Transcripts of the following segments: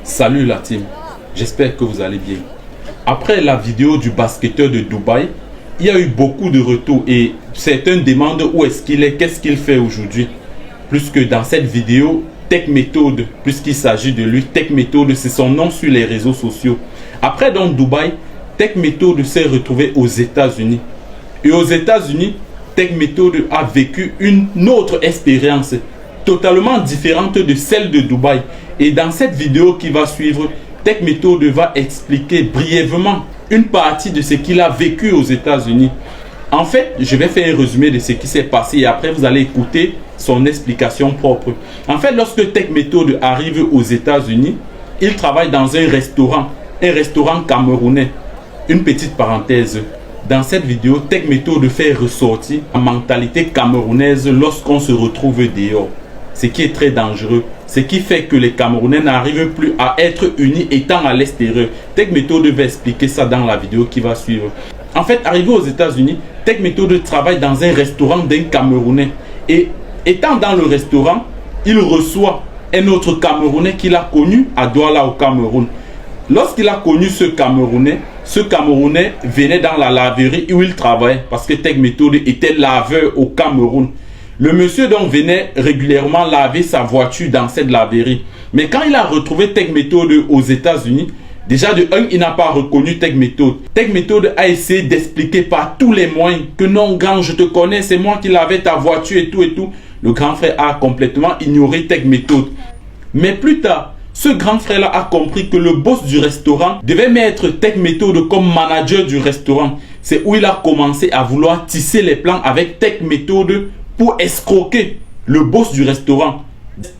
Salut la team, j'espère que vous allez bien. Après la vidéo du basketteur de Dubaï, il y a eu beaucoup de retours et certains demandent où est-ce qu'il est, qu'est-ce qu'il fait aujourd'hui. Plus que dans cette vidéo, Tech Method, puisqu'il s'agit de lui, Tech Method, c'est son nom sur les réseaux sociaux. Après donc Dubaï, Tech Method s'est retrouvé aux États-Unis. Et aux États-Unis, Tech Method a vécu une autre expérience totalement différente de celle de Dubaï. Et dans cette vidéo qui va suivre, Tech Method va expliquer brièvement une partie de ce qu'il a vécu aux États-Unis. En fait, je vais faire un résumé de ce qui s'est passé et après vous allez écouter son explication propre. En fait, lorsque Tech Method arrive aux États-Unis, il travaille dans un restaurant camerounais. Une petite parenthèse. Dans cette vidéo, Tech Method fait ressortir la mentalité camerounaise lorsqu'on se retrouve dehors. Ce qui est très dangereux. Ce qui fait que les Camerounais n'arrivent plus à être unis étant à l'extérieur. Tech Method va expliquer ça dans la vidéo qui va suivre. En fait, arrivé aux États-Unis, Tech Method travaille dans un restaurant d'un Camerounais. Et étant dans le restaurant, il reçoit un autre Camerounais qu'il a connu à Douala au Cameroun. Lorsqu'il a connu ce Camerounais venait dans la laverie où il travaillait parce que Tech Method était laveur au Cameroun. Le monsieur donc venait régulièrement laver sa voiture dans cette laverie. Mais quand il a retrouvé Tech Method aux États-Unis, déjà de un, il n'a pas reconnu Tech Method. Tech Method a essayé d'expliquer par tous les moyens que non, grand, je te connais, c'est moi qui lavais ta voiture et tout et tout. Le grand frère a complètement ignoré Tech Method. Mais plus tard, ce grand frère-là a compris que le boss du restaurant devait mettre Tech Method comme manager du restaurant. C'est où il a commencé à vouloir tisser les plans avec Tech Method pour escroquer le boss du restaurant.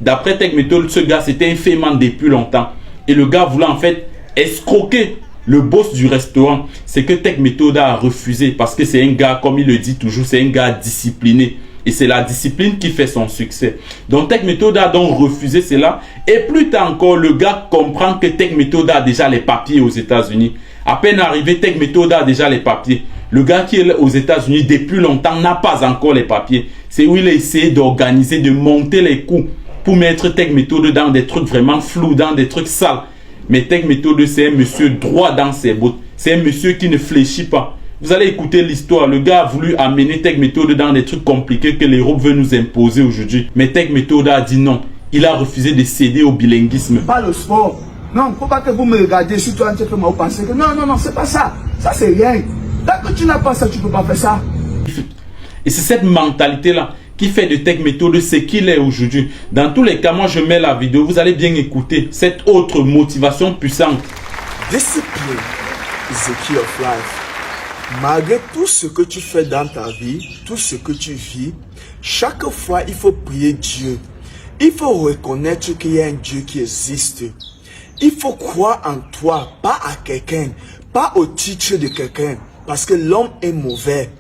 D'après Tech Method, ce gars c'était un féminin depuis longtemps. Et le gars voulait en fait escroquer le boss du restaurant. C'est que Tech Method a refusé parce que c'est un gars, comme il le dit toujours, c'est un gars discipliné. Et c'est la discipline qui fait son succès. Donc Tech Method a donc refusé cela. Et plus tard encore, le gars comprend que Tech Method a déjà les papiers aux États-Unis. À peine arrivé, Tech Method a déjà les papiers. Le gars qui est aux États-Unis depuis longtemps n'a pas encore les papiers. C'est où il a essayé d'organiser, de monter les coups pour mettre Tech Method dans des trucs vraiment flous, dans des trucs sales. Mais Tech Method, c'est un monsieur droit dans ses bottes. C'est un monsieur qui ne fléchit pas. Vous allez écouter l'histoire. Le gars a voulu amener Tech Method dans des trucs compliqués que l'Europe veut nous imposer aujourd'hui. Mais Tech Method a dit non. Il a refusé de céder au bilinguisme. Pas le sport. Non, faut pas que vous me regardiez si toi tu fais moi penser que non, c'est pas ça. Ça c'est rien. Tant que tu n'as pas ça, tu peux pas faire ça. Et c'est cette mentalité-là qui fait de Tech Method ce qu'il est aujourd'hui. Dans tous les cas, moi je mets la vidéo. Vous allez bien écouter cette autre motivation puissante. Discipline is the key of life. Malgré tout ce que tu fais dans ta vie, tout ce que tu vis, chaque fois il faut prier Dieu. Il faut reconnaître qu'il y a un Dieu qui existe. Il faut croire en toi, pas à quelqu'un, pas au titre de quelqu'un, parce que l'homme est mauvais.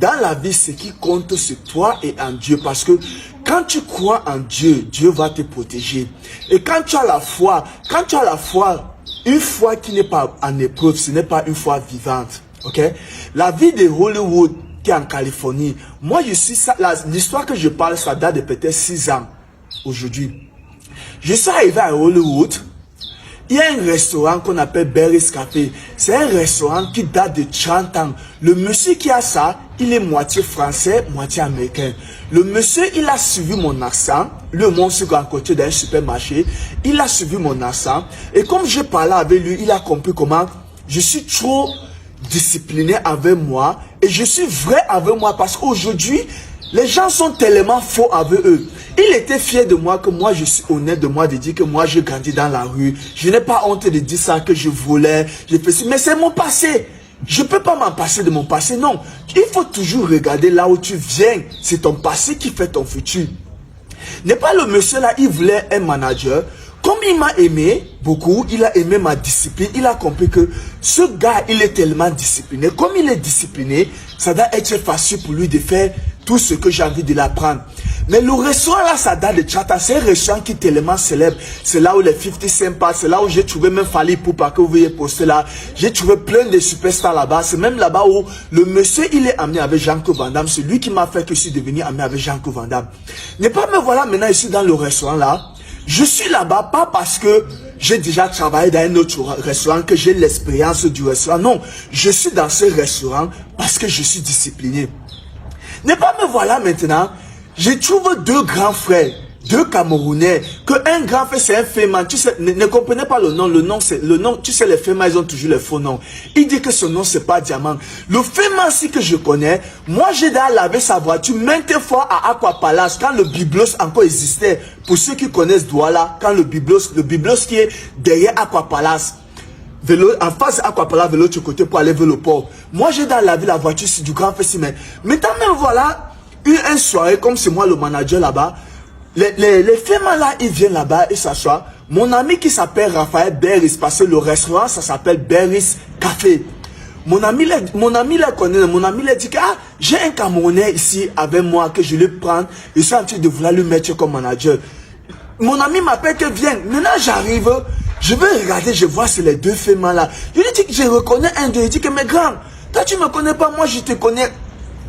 Dans la vie, ce qui compte, c'est toi et en Dieu, parce que quand tu crois en Dieu, Dieu va te protéger. Et quand tu as la foi, une foi qui n'est pas en épreuve, ce n'est pas une foi vivante. Ok? La vie de Hollywood qui est en Californie, moi je suis ça, l'histoire que je parle, ça date de peut-être 6 ans aujourd'hui. Je suis arrivé à Hollywood. Il y a un restaurant qu'on appelle Barry's Café. C'est un restaurant qui date de 30 ans. Le monsieur qui a ça, il est moitié français, moitié américain. Le monsieur, il a suivi mon accent. Le monsieur qui est à côté d'un supermarché, il a suivi mon accent. Et comme je parlais avec lui, il a compris comment je suis trop discipliné avec moi. Et je suis vrai avec moi parce qu'aujourd'hui, les gens sont tellement faux avec eux. Il était fier de moi, que moi je suis honnête de moi, de dire que moi j'ai grandi dans la rue. Je n'ai pas honte de dire ça, que je volais, je fais ça. Mais c'est mon passé. Je ne peux pas m'en passer de mon passé, non. Il faut toujours regarder là où tu viens. C'est ton passé qui fait ton futur. N'est pas le monsieur là, il voulait un manager. Comme il m'a aimé beaucoup, il a aimé ma discipline, il a compris que ce gars, il est tellement discipliné. Comme il est discipliné, ça doit être facile pour lui de faire tout ce que j'ai envie de l'apprendre. Mais le restaurant là, ça date de Chata, c'est un restaurant qui est tellement célèbre. C'est là où les 50 Cent passent, c'est là où j'ai trouvé même Fally Ipupa que vous voyez poster là. J'ai trouvé plein de superstars là-bas. C'est même là-bas où le monsieur, il est ami avec Jean-Claude Van Damme. C'est lui qui m'a fait que je suis devenu ami avec Jean-Claude Van Damme. N'est pas me voilà maintenant ici dans le restaurant là. Je suis là-bas pas parce que j'ai déjà travaillé dans un autre restaurant, que j'ai l'expérience du restaurant. Non, je suis dans ce restaurant parce que je suis discipliné. Ne pas me voilà maintenant. Je trouve deux grands frères, deux Camerounais, que un grand frère c'est un féman, tu sais, ne comprenez pas le nom, c'est le nom, tu sais, les fémans ils ont toujours les faux noms. Il dit que son nom c'est pas Diamant. Le féman si que je connais, moi j'ai déjà lavé sa voiture maintes fois à Aqua Palace, quand le Biblos encore existait, pour ceux qui connaissent Douala, quand le Biblos qui est derrière Aqua Palace, vélo, en face Aqua Palace, de l'autre côté pour aller vers le port. Moi j'ai déjà lavé la voiture du grand frère si, mais maintenant même voilà, une soirée, comme c'est moi le manager là-bas, les femmes là, ils viennent là-bas, ils s'assoient. Mon ami qui s'appelle Raphaël Berris, parce que le restaurant, ça s'appelle Berris Café. Mon ami l'a connaît, mon ami l'a dit que ah, j'ai un Camerounais ici avec moi que je vais prendre. Je suis en train de vouloir le mettre comme manager. Mon ami m'appelle que viens. Maintenant j'arrive, je vais regarder, je vois c'est les deux femmes là. Je lui dis que je reconnais un d'eux. Il dit que mais grand, toi tu me connais pas, moi je te connais.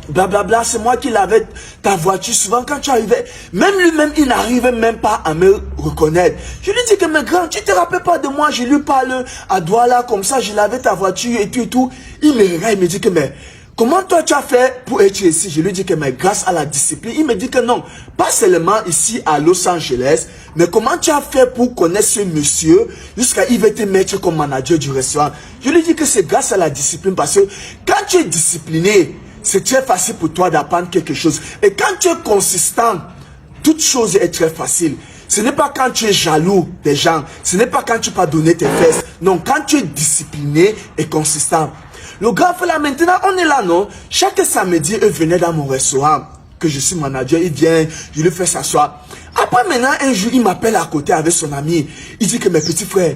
Blablabla, c'est moi qui lavais ta voiture. Souvent quand tu arrivais, même lui-même, il n'arrivait même pas à me reconnaître. Je lui dis que mais grand, tu te rappelles pas de moi, je lui parle à Douala, comme ça, je lavais ta voiture et tout et tout. Il me regarde, il me dit que mais comment toi tu as fait pour être ici? Je lui dis que mais grâce à la discipline. Il me dit que non, pas seulement ici à Los Angeles, mais comment tu as fait pour connaître ce monsieur jusqu'à il va te mettre comme manager du restaurant? Je lui dis que c'est grâce à la discipline, parce que quand tu es discipliné, c'est très facile pour toi d'apprendre quelque chose. Et quand tu es consistant, toute chose est très facile. Ce n'est pas quand tu es jaloux des gens. Ce n'est pas quand tu peux donner tes fesses. Non, quand tu es discipliné et consistant. Le grand frère là, maintenant, on est là, non? Chaque samedi, il venait dans mon restaurant, que je suis manager, il vient, je lui fais s'asseoir. Après, maintenant, un jour, il m'appelle à côté avec son ami. Il dit que mes petits frères,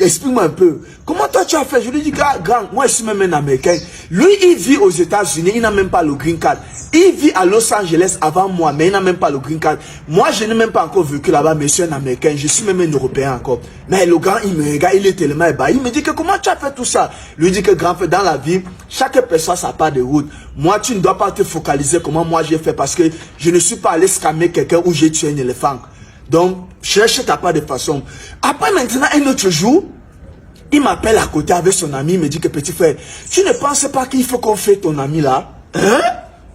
explique-moi un peu. Comment toi tu as fait? Je lui dis, grand, moi je suis même un Américain. Lui, il vit aux États-Unis, il n'a même pas le green card. Il vit à Los Angeles avant moi, mais il n'a même pas le green card. Moi, je n'ai même pas encore vécu là-bas, mais je suis un Américain. Je suis même un Européen encore. Mais le grand, il me regarde, il est tellement ébahi. Il me dit que comment tu as fait tout ça? Lui dit que grand frère, dans la vie, chaque personne ça part de route. Moi, tu ne dois pas te focaliser comment moi j'ai fait, parce que je ne suis pas allé scammer quelqu'un ou j'ai tué un éléphant. Donc, cherche ta part de façon. Après, maintenant, un autre jour, il m'appelle à côté avec son ami, il me dit que petit frère, tu ne penses pas qu'il faut qu'on fait ton ami là? Hein?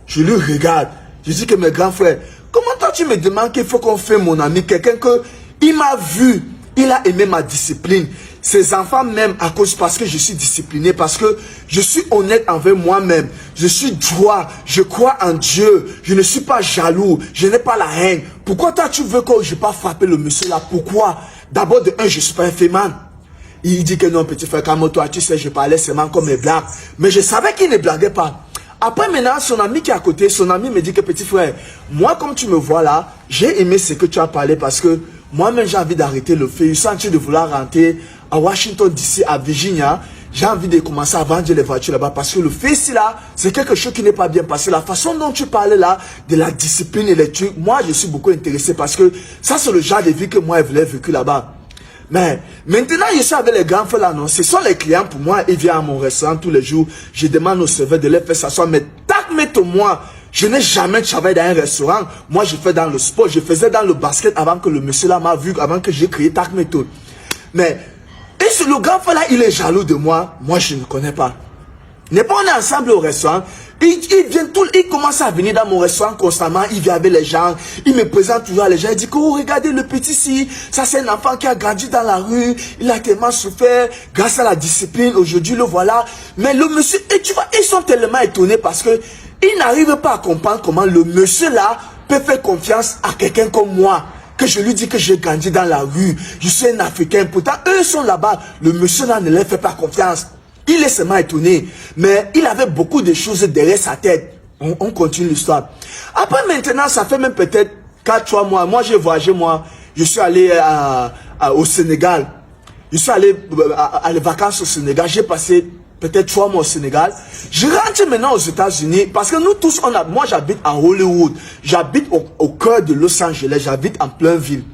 Je lui regarde. Je dis que mes grands frères, comment toi tu me demandes qu'il faut qu'on fait mon ami? Quelqu'un que il m'a vu, il a aimé ma discipline. Ses enfants m'aiment à cause parce que je suis discipliné, parce que je suis honnête envers moi-même. Je suis droit, je crois en Dieu, je ne suis pas jaloux, je n'ai pas la haine. Pourquoi toi tu veux que je ne pas frapper le monsieur là? Pourquoi? D'abord de un, je ne suis pas un féman. Il dit que non, petit frère, calme-toi, tu sais, je parlais seulement comme mes blagues. Mais je savais qu'il ne blaguait pas. Après maintenant, son ami qui est à côté, son ami me dit que petit frère, moi comme tu me vois là, j'ai aimé ce que tu as parlé, parce que moi-même j'ai envie d'arrêter le feu. Je suis en train de vouloir rentrer à Washington DC, à Virginia. J'ai envie de commencer à vendre les voitures là-bas, parce que le fait ici là, c'est quelque chose qui n'est pas bien passé. La façon dont tu parlais là, de la discipline et les trucs, moi je suis beaucoup intéressé, parce que ça c'est le genre de vie que moi je voulais vécu là-bas. Mais maintenant, je suis avec les grands frères là, non. Ce sont les clients pour moi. Ils viennent à mon restaurant tous les jours. Je demande au serveur de les faire s'asseoir. Mais tac, moi, je n'ai jamais travaillé dans un restaurant. Moi, je fais dans le sport. Je faisais dans le basket avant que le monsieur là m'a vu, avant que j'ai créé Tac Méthode. Mais, et le grand frère là, il est jaloux de moi. Moi, je ne connais pas. N'est pas on est ensemble au restaurant. Il commence à venir dans mon restaurant constamment. Il vient avec les gens. Il me présente toujours à les gens. Il dit que oh, regardez le petit ici. Ça c'est un enfant qui a grandi dans la rue. Il a tellement souffert. Grâce à la discipline, aujourd'hui le voilà. Mais le monsieur, et tu vois, ils sont tellement étonnés parce que ils n'arrivent pas à comprendre comment le monsieur là peut faire confiance à quelqu'un comme moi. Que je lui dis que j'ai grandi dans la rue. Je suis un Africain. Pourtant, eux sont là-bas. Le monsieur là ne leur fait pas confiance. Il est seulement étonné, mais il avait beaucoup de choses derrière sa tête. On continue l'histoire. Après maintenant, ça fait même peut-être 4-3 mois. Moi, j'ai voyagé, je suis allé au Sénégal. Je suis allé à les vacances au Sénégal. J'ai passé peut-être 3 mois au Sénégal. Je rentre maintenant aux États-Unis parce que nous tous, moi j'habite à Hollywood. J'habite au cœur de Los Angeles. J'habite en pleine ville.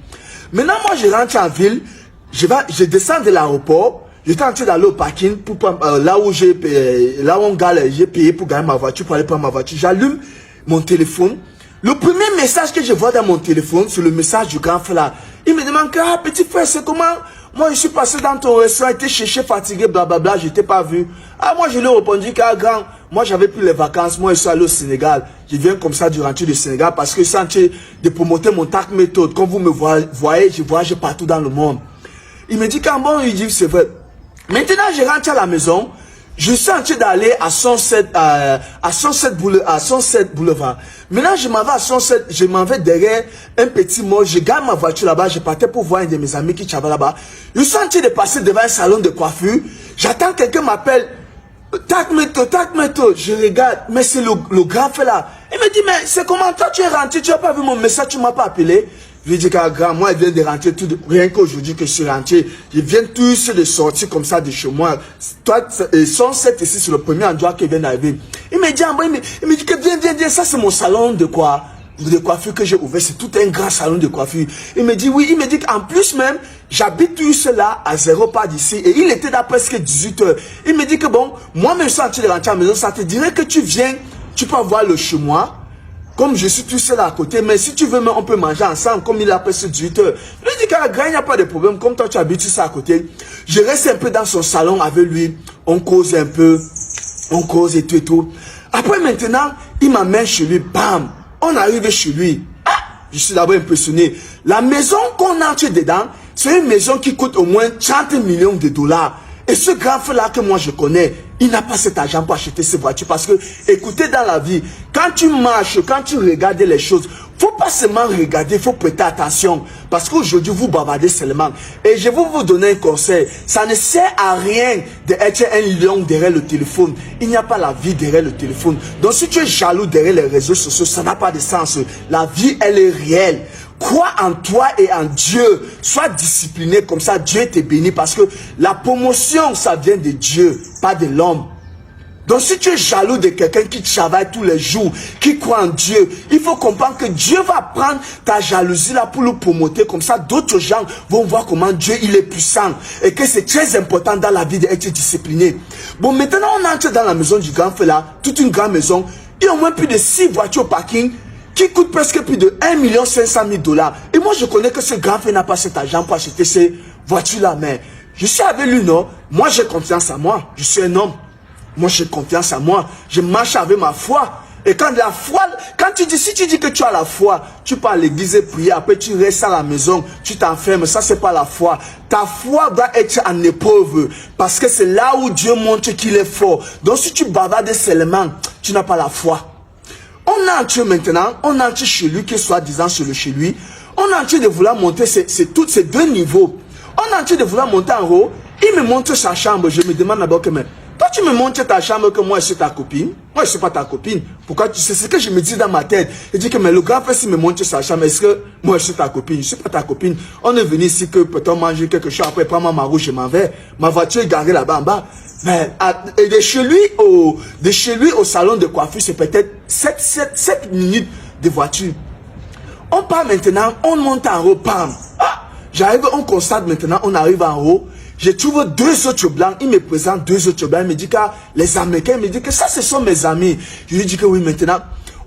Maintenant, moi, je rentre en ville. Je descends de l'aéroport. J'étais en train d'aller au parking pour là où j'ai payé pour gagner ma voiture, pour aller prendre ma voiture. J'allume mon téléphone. Le premier message que je vois dans mon téléphone, c'est le message du grand frère là. Il me demande, ah petit frère, c'est comment? moi je suis passé dans ton restaurant, j'étais cherché, fatigué, blablabla, je t'ai pas vu. Ah, moi je lui ai répondu qu'à grand, moi j'avais pris les vacances, moi je suis allé au Sénégal. Je viens comme ça du rentier du Sénégal parce que c'est en train de promoter mon tac méthode. Comme vous me voyez, je voyage partout dans le monde. Il me dit qu'en bon, il dit c'est vrai. Maintenant je rentre à la maison. Je suis en train d'aller à Sunset Boulevard. Maintenant, je m'en vais à Sunset, je m'en vais derrière un petit mall, je garde ma voiture là-bas, je partais pour voir un de mes amis qui travaille là-bas. Je suis en train de passer devant un salon de coiffure. J'attends quelqu'un m'appelle. Tac méthode, je regarde, mais c'est le grand fait là. Il me dit, mais c'est comment toi tu es rentré, tu n'as pas vu mon message, tu ne m'as pas appelé. Je lui dis qu'à grand, moi, il vient de rentrer tout, rien qu'aujourd'hui que je suis rentré. Je viens tous de sortir comme ça de chez moi. Toi, Sunset ici, c'est le premier endroit qui vient d'arriver. Il me dit, il me dit que viens, ça c'est mon salon de quoi? De coiffure que j'ai ouvert, c'est tout un grand salon de coiffure. Il me dit oui, il me dit qu'en plus même, j'habite tout cela à 0 pas d'ici et il était là presque 18 h. Il me dit que bon, moi-même je suis en train de rentrer à la maison, ça te dirait que tu viens, tu peux avoir le chez moi. Comme je suis tout seul à côté, mais si tu veux, on peut manger ensemble, comme il a presque 18 h. Je lui dis qu'à grand, il n'y a pas de problème, comme toi tu habites ça à côté. Je reste un peu dans son salon avec lui, on cause un peu, on cause et tout et tout. Après maintenant, il m'amène chez lui, bam, on arrive chez lui. Ah, je suis d'abord impressionné. La maison qu'on entre dedans, c'est une maison qui coûte au moins 30 millions de dollars. Et ce grand frère-là que moi je connais, il n'a pas cet argent pour acheter ces voitures. Parce que, écoutez, dans la vie, quand tu marches, quand tu regardes les choses, faut pas seulement regarder, il faut prêter attention. Parce qu'aujourd'hui, vous bavardez seulement. Et je vais vous donner un conseil. Ça ne sert à rien d'être un lion derrière le téléphone. Il n'y a pas la vie derrière le téléphone. Donc si tu es jaloux derrière les réseaux sociaux, ça n'a pas de sens. La vie, elle est réelle. Crois en toi et en Dieu. Sois discipliné, comme ça Dieu te bénit. Parce que la promotion, ça vient de Dieu, pas de l'homme. Donc si tu es jaloux de quelqu'un qui travaille tous les jours, qui croit en Dieu, il faut comprendre que Dieu va prendre ta jalousie là pour le promouvoir. Comme ça, d'autres gens vont voir comment Dieu il est puissant. Et que c'est très important dans la vie d'être discipliné. Bon, maintenant on entre dans la maison du grand frère là, toute une grande maison. Il y a au moins plus de 6 voitures au parking qui coûtent presque plus de 1 500 000 dollars. Et moi je connais que ce grand frère n'a pas cet argent pour acheter ces voitures là. Mais je suis avec lui, non? Moi j'ai confiance en moi. Je suis un homme. Moi, j'ai confiance en moi. Je marche avec ma foi. Et quand la foi, si tu dis que tu as la foi, tu pars à l'église et prier, après tu restes à la maison, tu t'enfermes, ça c'est pas la foi. Ta foi doit être en épreuve. Parce que c'est là où Dieu montre qu'il est fort. Donc si tu bavardes seulement, tu n'as pas la foi. On entre maintenant, on entre chez lui, que soi-disant chez lui. On est en train de vouloir monter ces 2 niveaux. On est en train de vouloir monter en haut. Il me montre sa chambre. Je me demande d'abord que toi, tu me montres ta chambre que moi, je suis ta copine. Moi, je ne suis pas ta copine. Pourquoi tu sais ce que je me dis dans ma tête? Je dis que mais le grand frère, s'il me montre sa chambre, est-ce que moi, je suis ta copine? Je ne suis pas ta copine. On est venu ici que peut-on manger quelque chose. Après, prends ma roue, je m'en vais. Ma voiture est garée là-bas en bas. Mais et de chez lui au salon de coiffure, c'est peut-être 7 minutes de voiture. On part maintenant, on monte en haut, bam. Ah, j'arrive, on constate maintenant, on arrive en haut. Je trouve 2 autres blancs, il me présente 2 autres blancs, il me dit que les Américains, il me dit que ça, ce sont mes amis. Je lui dis que oui, maintenant,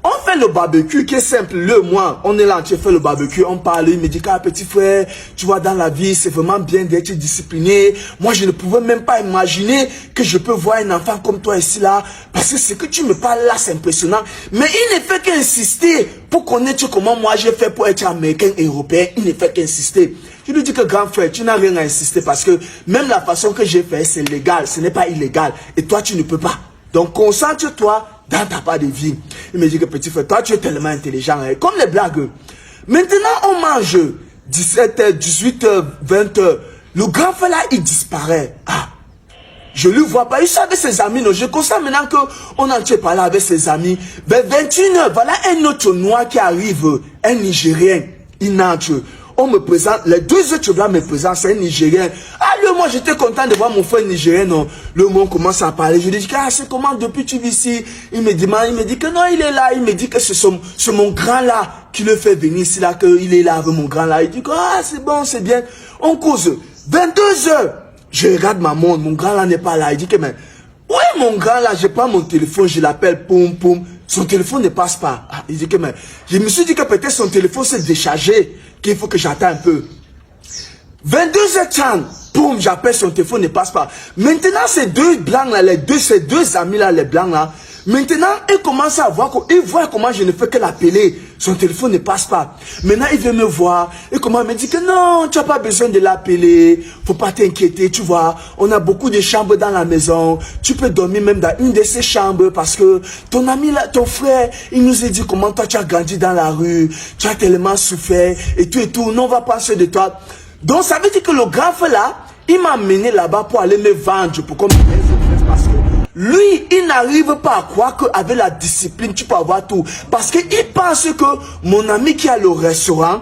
on fait le barbecue qui est simple, moi, on est là, tu fais le barbecue, on parle, il me dit que petit frère, tu vois, dans la vie, c'est vraiment bien d'être discipliné. Moi, je ne pouvais même pas imaginer que je peux voir un enfant comme toi ici, là, parce que ce que tu me parles là, c'est impressionnant. Mais il ne fait qu'insister pour connaître comment moi j'ai fait pour être américain et européen, il ne fait qu'insister. Je lui dis que grand frère, tu n'as rien à insister parce que même la façon que j'ai fait, c'est légal, ce n'est pas illégal. Et toi, tu ne peux pas. Donc, concentre-toi dans ta part de vie. Il me dit que petit frère, toi, tu es tellement intelligent. Hein? Comme les blagues. Maintenant, on mange 17h, 18h, 20h. Le grand frère là, il disparaît. Ah, je ne le vois pas. Il est avec ses amis. Non? Je constate maintenant qu'on a été parlé avec ses amis. Vers 21h, voilà un autre noir qui arrive. Un Nigérien. Il entre. On me présente, les 2 autres blancs me présentent, c'est un Nigérien. Ah, moi, j'étais content de voir mon frère Nigérien, non. Le monde commence à parler. Je lui dis, ah, c'est comment depuis tu vis ici? Il me dit que non, il est là. Il me dit que c'est mon grand là qui le fait venir ici, là, qu'il est là avec mon grand là. Il dit que, ah, c'est bon, c'est bien. On cause. 22h. Je regarde ma montre, mon grand là n'est pas là. Il dit que, mais, oui, mon grand là, je prends mon téléphone, je l'appelle, poum, poum. Son téléphone ne passe pas. Ah, il dit que, mais, je me suis dit que peut-être son téléphone s'est déchargé, qu'il faut que j'attende un peu. 22h30, boum, j'appelle, son téléphone ne passe pas. Maintenant, ces deux blancs là, ces deux amis là, les blancs là, maintenant, ils commencent à voir, ils voient comment je ne fais que l'appeler. Son téléphone ne passe pas. Maintenant, il vient me voir. Et comment il me dit que non, tu n'as pas besoin de l'appeler. Faut pas t'inquiéter, tu vois. On a beaucoup de chambres dans la maison. Tu peux dormir même dans une de ces chambres parce que ton ami là, ton frère, il nous a dit comment toi tu as grandi dans la rue. Tu as tellement souffert et tout et tout. Non, on va penser de toi. Donc, ça veut dire que le grand frère là, il m'a amené là-bas pour aller me vendre pour qu'on me laisse parce que lui, il n'arrive pas à croire qu'avec la discipline, tu peux avoir tout. Parce qu'il pense que mon ami qui a le restaurant,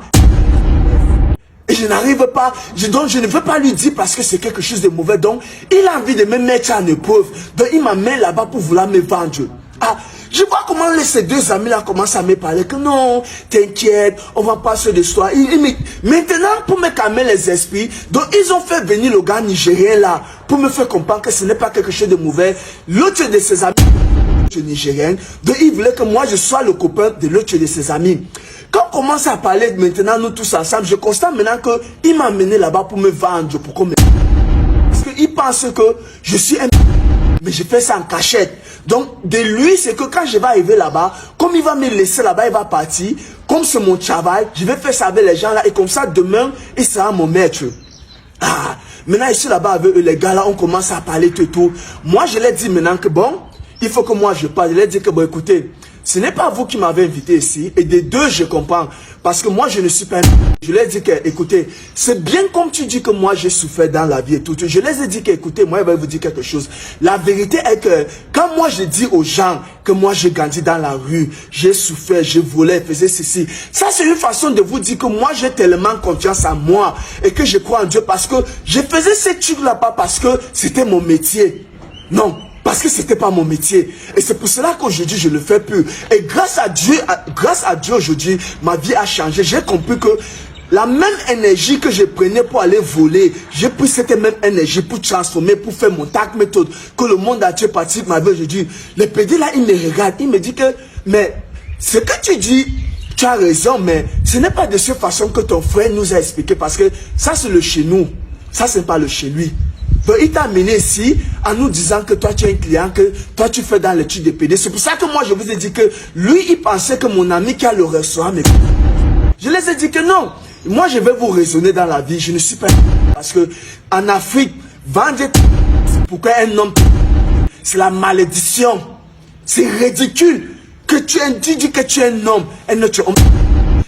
et je n'arrive pas, donc je ne veux pas lui dire parce que c'est quelque chose de mauvais. Donc, il a envie de me mettre en épreuve. Donc, il m'amène là-bas pour vouloir me vendre. Ah, je vois comment ces deux amis-là commencent à me parler que non, t'inquiète, on va passer de soi. Maintenant, pour me calmer les esprits, donc ils ont fait venir le gars nigérien là, pour me faire comprendre que ce n'est pas quelque chose de mauvais. L'autre de ses amis nigérien, donc il voulait que moi je sois le copain de l'autre de ses amis. Quand on commence à parler maintenant, nous tous ensemble, je constate maintenant qu'il m'a amené là-bas pour me vendre, pour qu'on me... Parce qu'il pense que je suis un... Mais je fais ça en cachette. Donc, de lui, c'est que quand je vais arriver là-bas, comme il va me laisser là-bas, il va partir. Comme c'est mon travail, je vais faire ça avec les gens là. Et comme ça, demain, il sera mon maître. Ah, maintenant, je suis là-bas avec eux, les gars là, on commence à parler tout. Moi, je leur dis maintenant que bon, il faut que moi je parle. Je leur dis que bon, écoutez, ce n'est pas vous qui m'avez invité ici. Et des deux, je comprends. Parce que moi, je ne suis pas... Je leur ai dit que, écoutez, c'est bien comme tu dis que moi, j'ai souffert dans la vie et tout. Je les ai dit que, écoutez, moi, je vais vous dire quelque chose. La vérité est que, quand moi, je dis aux gens que moi, j'ai grandi dans la rue, j'ai souffert, j'ai volé, faisais ceci. Ça, c'est une façon de vous dire que moi, j'ai tellement confiance en moi et que je crois en Dieu parce que je faisais ces trucs-là pas parce que c'était mon métier. Non. Parce que c'était pas mon métier. Et c'est pour cela qu'aujourd'hui, je le fais plus. Et grâce à Dieu aujourd'hui, ma vie a changé. J'ai compris que la même énergie que je prenais pour aller voler, j'ai pris cette même énergie pour transformer, pour faire mon tac méthode, que le monde entier participe ma vie aujourd'hui. Le PD là, il me regarde, il me dit que, mais ce que tu dis, tu as raison, mais ce n'est pas de cette façon que ton frère nous a expliqué, parce que ça c'est le chez nous, ça c'est pas le chez lui. Donc il t'a amené ici en nous disant que toi tu es un client, que toi tu fais dans l'étude de PD. C'est pour ça que moi je vous ai dit que lui il pensait que mon ami qui a le restaurant, mais je les ai dit que non. Moi je vais vous raisonner dans la vie, je ne suis pas... Parce que en Afrique, vendre, c'est pourquoi un homme, c'est la malédiction. C'est ridicule que tu dis que tu es un homme, un autre homme.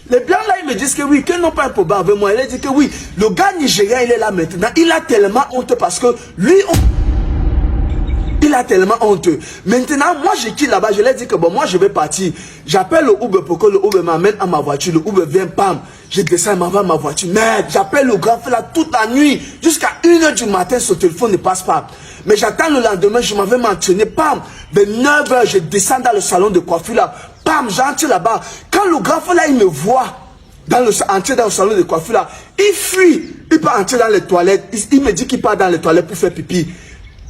Les blancs là, ils me disent que oui, qu'ils n'ont pas un problème avec moi. Ils disent que oui, le gars nigérien, il est là maintenant. Il a tellement honte parce que lui, il a tellement honte. Maintenant, moi, je quitte là-bas. Je leur dis que bon, moi, je vais partir. J'appelle le Uber pour que le Uber m'amène à ma voiture. Le Uber vient, pam. Je descends, il m'envoie à ma voiture. Merde, j'appelle le grand frère là toute la nuit. Jusqu'à 1h du matin, son téléphone ne passe pas. Mais j'attends le lendemain, je m'en vais m'entraîner. Pam, vers 9h, je descends dans le salon de coiffure là. Pam, j'entre là-bas. Quand le grand frère là, il me voit entrer dans le salon de coiffure là, il fuit. Il peut entrer dans les toilettes. Il me dit qu'il part dans les toilettes pour faire pipi.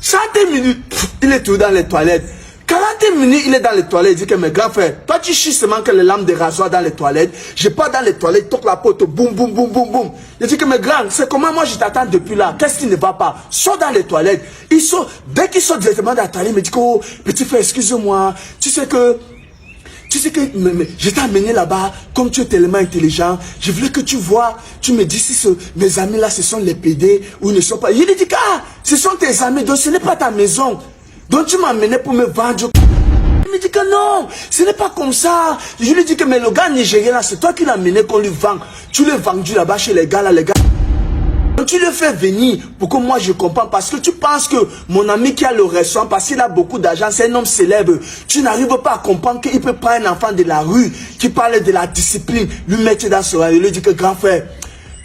30 minutes, il est tout dans les toilettes. 40 minutes, il est dans les toilettes. Il dit que mes grands frères, toi tu chies seulement que les lames de rasoir dans les toilettes. Je pars dans les toilettes, toque la porte, boum, boum, boum, boum, boum. Il dit que mes grands, c'est comment moi je t'attends depuis là. Qu'est-ce qui ne va pas? Sors dans les toilettes. Il sort, dès qu'il sort directement dans la toilette, il me dit que, oh, petit frère, excuse-moi. Tu sais que je t'ai amené là-bas, comme tu es tellement intelligent, je voulais que tu vois, tu me dis si mes amis là, ce sont les PD ou ne sont pas. Il dit que, ah, ce sont tes amis, donc ce n'est pas ta maison. Donc tu m'as amené pour me vendre. Il me dit que non, ce n'est pas comme ça. Je lui dis que, mais le gars nigérien là, c'est toi qui l'as amené qu'on lui vend. Tu l'as vendu là-bas chez les gars là, les gars. Donc tu le fais venir pour que moi je comprends, parce que tu penses que mon ami qui a le restaurant, parce qu'il a beaucoup d'argent, c'est un homme célèbre. Tu n'arrives pas à comprendre qu'il peut prendre un enfant de la rue qui parle de la discipline, lui mettre dans ce rang et lui dire que grand frère,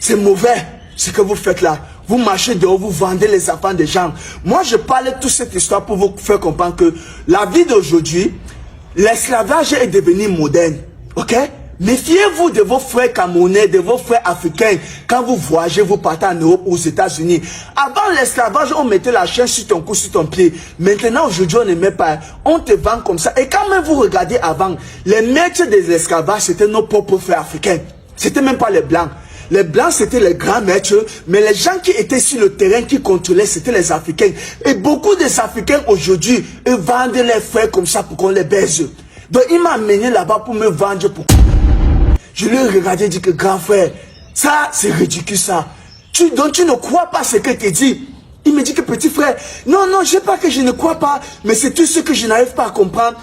c'est mauvais ce que vous faites là. Vous marchez dehors, vous vendez les enfants des gens. Moi je parle de toute cette histoire pour vous faire comprendre que la vie d'aujourd'hui, l'esclavage est devenu moderne. Ok? Méfiez-vous de vos frères camerounais, de vos frères africains. Quand vous voyagez, vous partez en Europe ou aux États-Unis. Avant l'esclavage, on mettait la chaîne sur ton cou, sur ton pied. Maintenant, aujourd'hui, on ne met pas. On te vend comme ça. Et quand même vous regardez avant, les maîtres de l'esclavage, c'était nos propres frères africains. C'était même pas les blancs. Les Blancs, c'était les grands maîtres, mais les gens qui étaient sur le terrain, qui contrôlaient, c'était les Africains. Et beaucoup des Africains aujourd'hui, ils vendent les frères comme ça pour qu'on les baise. Donc il m'a amené là-bas pour me vendre. Je lui ai regardé et dit que grand frère, ça c'est ridicule ça. Donc tu ne crois pas ce que tu dis. Il me dit que petit frère, non, je ne sais pas que je ne crois pas, mais c'est tout ce que je n'arrive pas à comprendre.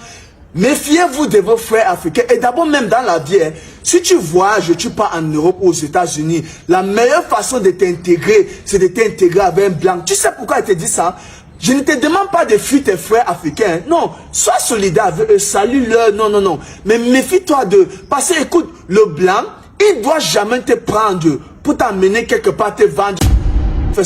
Méfiez-vous de vos frères africains. Et d'abord même dans la vie, hein, si tu voyages, tu pars en Europe ou aux États-Unis, la meilleure façon de t'intégrer, c'est de t'intégrer avec un blanc. Tu sais pourquoi il te dit ça? Je ne te demande pas de fuir tes frères africains. Non, sois solidaire avec eux, salue-leur. Non. Mais méfie-toi d'eux. Parce que, écoute, le blanc, il ne doit jamais te prendre pour t'amener quelque part, te vendre.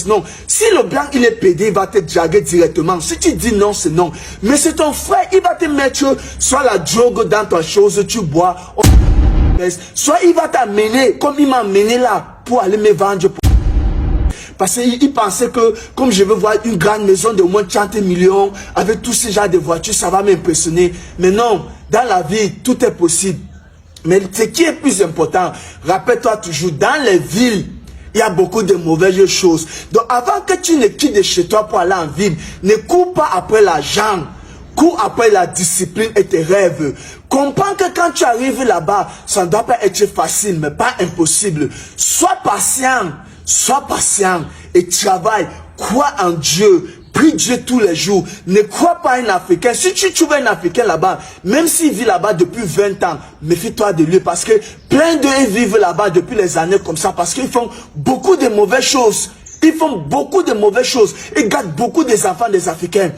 Non, si le blanc il est pédé, il va te draguer directement. Si tu dis non, c'est non. Mais c'est ton frère, il va te mettre soit la drogue dans ta chose, tu bois, soit il va t'amener comme il m'a amené là pour aller me vendre. Parce qu'il pensait que comme je veux voir une grande maison de moins de 30 millions avec tous ces genres de voitures, ça va m'impressionner. Mais non, dans la vie, tout est possible. Mais ce qui est plus important, rappelle-toi toujours, dans les villes, il y a beaucoup de mauvaises choses. Donc avant que tu ne quittes de chez toi pour aller en ville, ne cours pas après l'argent. Cours après la discipline et tes rêves. Comprends que quand tu arrives là-bas, ça ne doit pas être facile, mais pas impossible. Sois patient et travaille. Crois en Dieu. Prie Dieu tous les jours. Ne crois pas à un Africain. Si tu trouves un Africain là-bas, même s'il vit là-bas depuis 20 ans, méfie-toi de lui parce que plein d'eux vivent là-bas depuis les années comme ça parce qu'ils font beaucoup de mauvaises choses. Ils font beaucoup de mauvaises choses. Ils gardent beaucoup des enfants des Africains.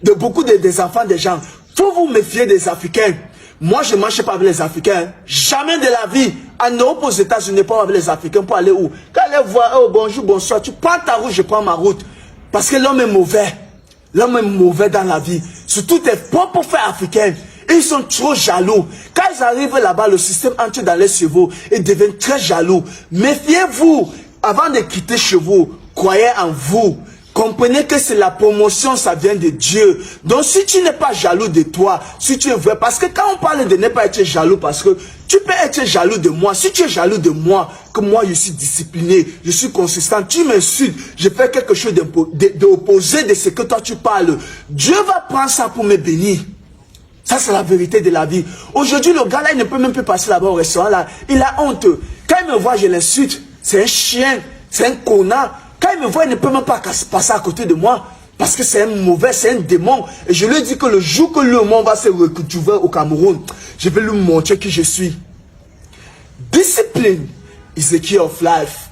Des enfants des gens. Faut vous méfier des Africains. Moi, je ne marche pas avec les Africains. Jamais de la vie. En Europe, aux États-Unis, pas avec les Africains. Pour aller où? Quand ils voient, oh bonjour, bonsoir, tu prends ta route, je prends ma route. Parce que l'homme est mauvais. L'homme est mauvais dans la vie. Surtout tes propres frères africains. Ils sont trop jaloux. Quand ils arrivent là-bas, le système entre dans les cerveaux et deviennent très jaloux. Méfiez-vous. Avant de quitter chez vous, croyez en vous. Comprenez que c'est la promotion, ça vient de Dieu. Donc si tu n'es pas jaloux de toi, si tu es vrai, parce que quand on parle de ne pas être jaloux, parce que tu peux être jaloux de moi. Si tu es jaloux de moi, que moi je suis discipliné, je suis consistant, tu m'insultes, je fais quelque chose d'opposé de ce que toi tu parles. Dieu va prendre ça pour me bénir. Ça c'est la vérité de la vie. Aujourd'hui le gars là, il ne peut même plus passer là-bas au restaurant là. Il a honte. Quand il me voit, je l'insulte. C'est un chien, c'est un connard. Quand il me voit, il ne peut même pas passer à côté de moi. Parce que c'est un mauvais, c'est un démon. Et je lui dis que le jour que le monde va se retrouver au Cameroun, je vais lui montrer qui je suis. Discipline is the key of life.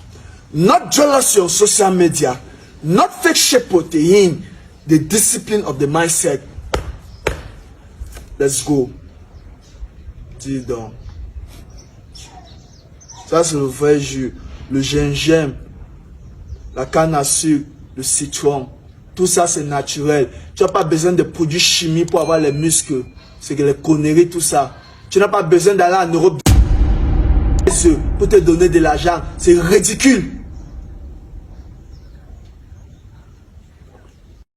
Not jealousy on social media. Not fake shit protein. The discipline of the mindset. Let's go. Dis donc. Ça c'est le vrai jus. Le gingembre. La canne à sucre, le citron, tout ça c'est naturel. Tu n'as pas besoin de produits chimiques pour avoir les muscles. C'est que les conneries, tout ça. Tu n'as pas besoin d'aller en Europe pour te donner de l'argent. C'est ridicule.